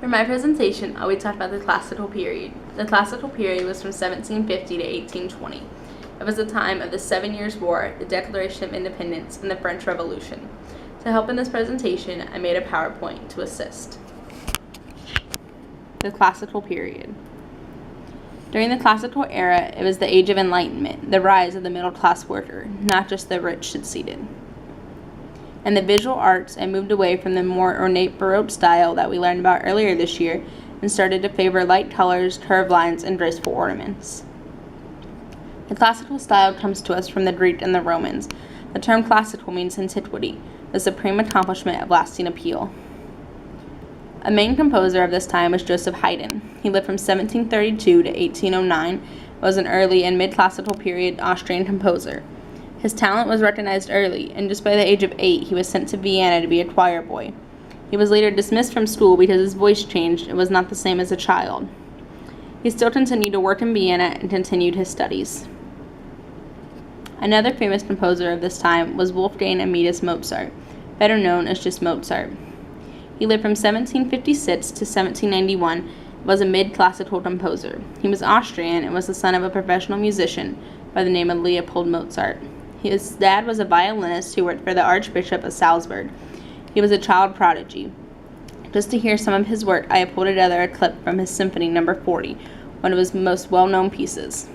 For my presentation, I'll be talking about the classical period. The classical period was from 1750 to 1820. It was the time of the 7 Years' War, the Declaration of Independence, and the French Revolution. To help in this presentation, I made a PowerPoint to assist. The classical period. During the classical era, it was the age of enlightenment, the rise of the middle-class worker, not just the rich succeeded. In the visual arts, it moved away from the more ornate Baroque style that we learned about earlier this year and started to favor light colors, curved lines, and graceful ornaments. The classical style comes to us from the Greek and the Romans. The term classical means antiquity, the supreme accomplishment of lasting appeal. A main composer of this time was Joseph Haydn. He lived from 1732 to 1809, and was an early and mid-classical period Austrian composer. His talent was recognized early, and just by the age of 8, he was sent to Vienna to be a choir boy. He was later dismissed from school because his voice changed and was not the same as a child. He still continued to work in Vienna and continued his studies. Another famous composer of this time was Wolfgang Amadeus Mozart, better known as just Mozart. He lived from 1756 to 1791 and was a mid-classical composer. He was Austrian and was the son of a professional musician by the name of Leopold Mozart. His dad was a violinist who worked for the Archbishop of Salzburg. He was a child prodigy. Just to hear some of his work, I have pulled together a clip from his Symphony No. 40, one of his most well-known pieces.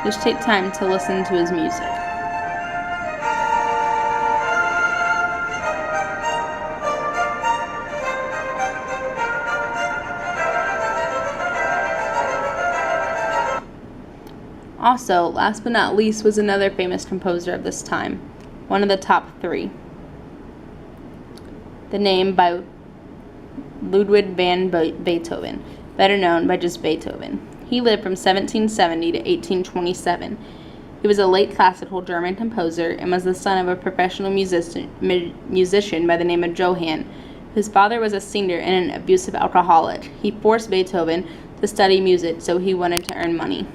Just take time to listen to his music. Also, last but not least, was another famous composer of this time, one of the top 3. The name by Ludwig van Beethoven, better known by just Beethoven. He lived from 1770 to 1827. He was a late classical German composer and was the son of a professional musician by the name of Johann. His father was a singer and an abusive alcoholic. He forced Beethoven to study music, so he wanted to earn money.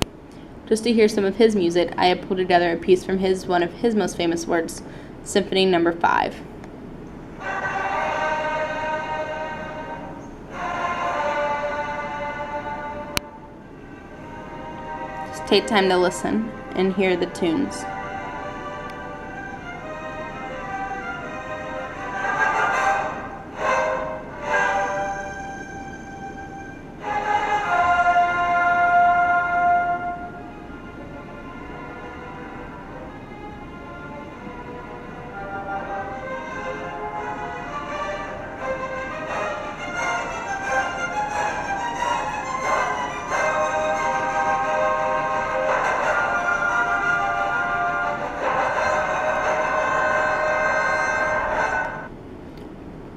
Just to hear some of his music, I have pulled together a piece from one of his most famous works, Symphony No. 5. Take time to listen and hear the tunes.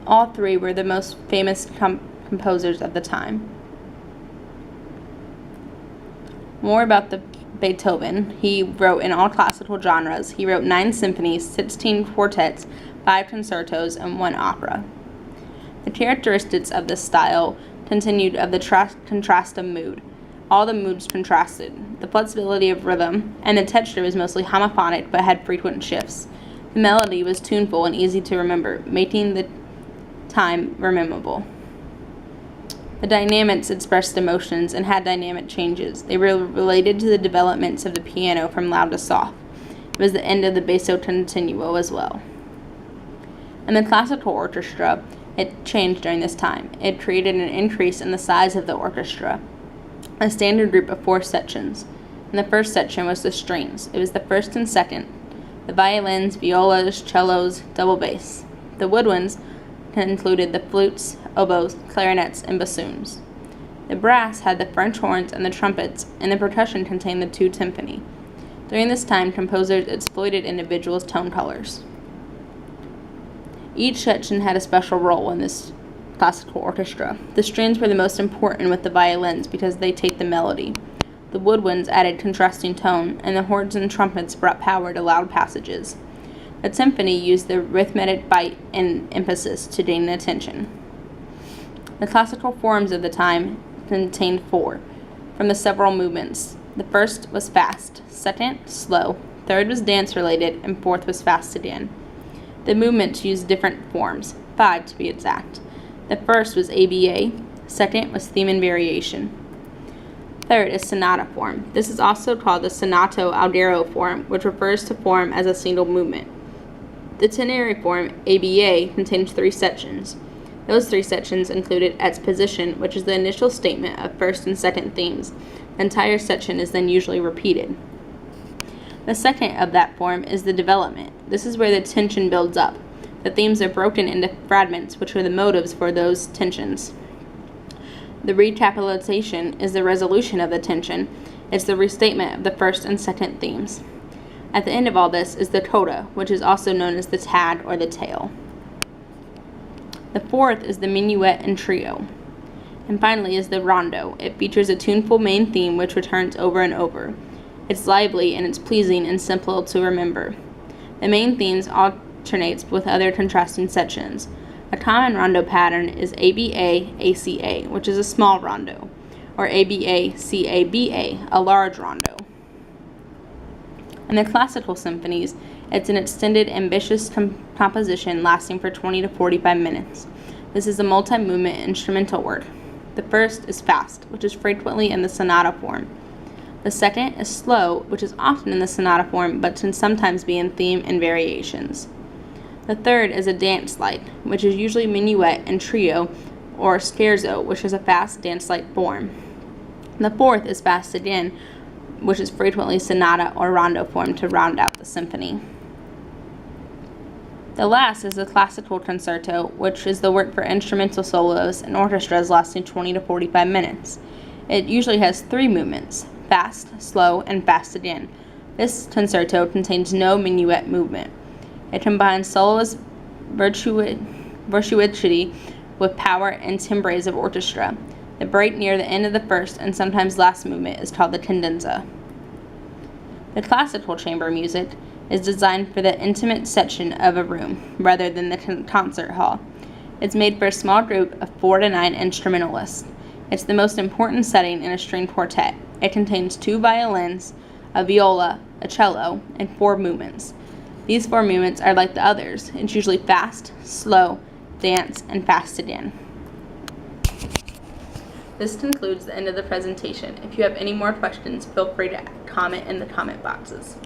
All 3 were the most famous composers of the time. More about Beethoven. He wrote in all classical genres. He wrote 9 symphonies, 16 quartets, 5 concertos, and 1 opera. The characteristics of this style continued of the contrast of mood. All the moods contrasted. The flexibility of rhythm and the texture was mostly homophonic but had frequent shifts. The melody was tuneful and easy to remember, making the time memorable. The dynamics expressed emotions and had dynamic changes. They were related to the developments of the piano from loud to soft. It was the end of the basso continuo as well. In the classical orchestra, it changed during this time. It created an increase in the size of the orchestra, a standard group of 4 sections. And the first section was the strings. It was the first and second, the violins, violas, cellos, double bass. The woodwinds included the flutes, oboes, clarinets, and bassoons. The brass had the French horns and the trumpets, and the percussion contained the 2 timpani. During this time, composers exploited individuals' tone colors. Each section had a special role in this classical orchestra. The strings were the most important with the violins because they take the melody. The woodwinds added contrasting tone, and the horns and trumpets brought power to loud passages. The symphony used the rhythmic bite and emphasis to gain attention. The classical forms of the time contained 4, from the several movements. The first was fast, second, slow, third was dance-related, and fourth was fast again. The movements used different forms, 5 to be exact. The first was ABA, second was theme and variation. Third is sonata form. This is also called the sonato aldero form, which refers to form as a single movement. The ternary form, ABA, contains 3 sections. Those 3 sections included exposition, which is the initial statement of first and second themes. The entire section is then usually repeated. The second of that form is the development. This is where the tension builds up. The themes are broken into fragments, which are the motives for those tensions. The recapitulation is the resolution of the tension. It's the restatement of the first and second themes. At the end of all this is the coda, which is also known as the tag or the tail. The fourth is the minuet and trio. And finally is the rondo. It features a tuneful main theme which returns over and over. It's lively and it's pleasing and simple to remember. The main themes alternates with other contrasting sections. A common rondo pattern is ABA-ACA, which is a small rondo, or ABA-CABA, a large rondo. In the classical symphonies, it's an extended, ambitious composition lasting for 20 to 45 minutes. This is a multi-movement instrumental work. The first is fast, which is frequently in the sonata form. The second is slow, which is often in the sonata form, but can sometimes be in theme and variations. The third is a dance-like, which is usually minuet and trio, or scherzo, which is a fast dance-like form. The fourth is fast again, which is frequently sonata or rondo form to round out the symphony. The last is the classical concerto, which is the work for instrumental solos and orchestras lasting 20 to 45 minutes. It usually has 3 movements, fast, slow, and fast again. This concerto contains no minuet movement. It combines soloist virtuosity with power and timbres of orchestra. The break near the end of the first and sometimes last movement is called the cadenza. The classical chamber music is designed for the intimate section of a room rather than the concert hall. It's made for a small group of 4 to 9 instrumentalists. It's the most important setting in a string quartet. It contains 2 violins, a viola, a cello, and 4 movements. These 4 movements are like the others. It's usually fast, slow, dance, and fast again. This concludes the end of the presentation. If you have any more questions, feel free to comment in the comment boxes.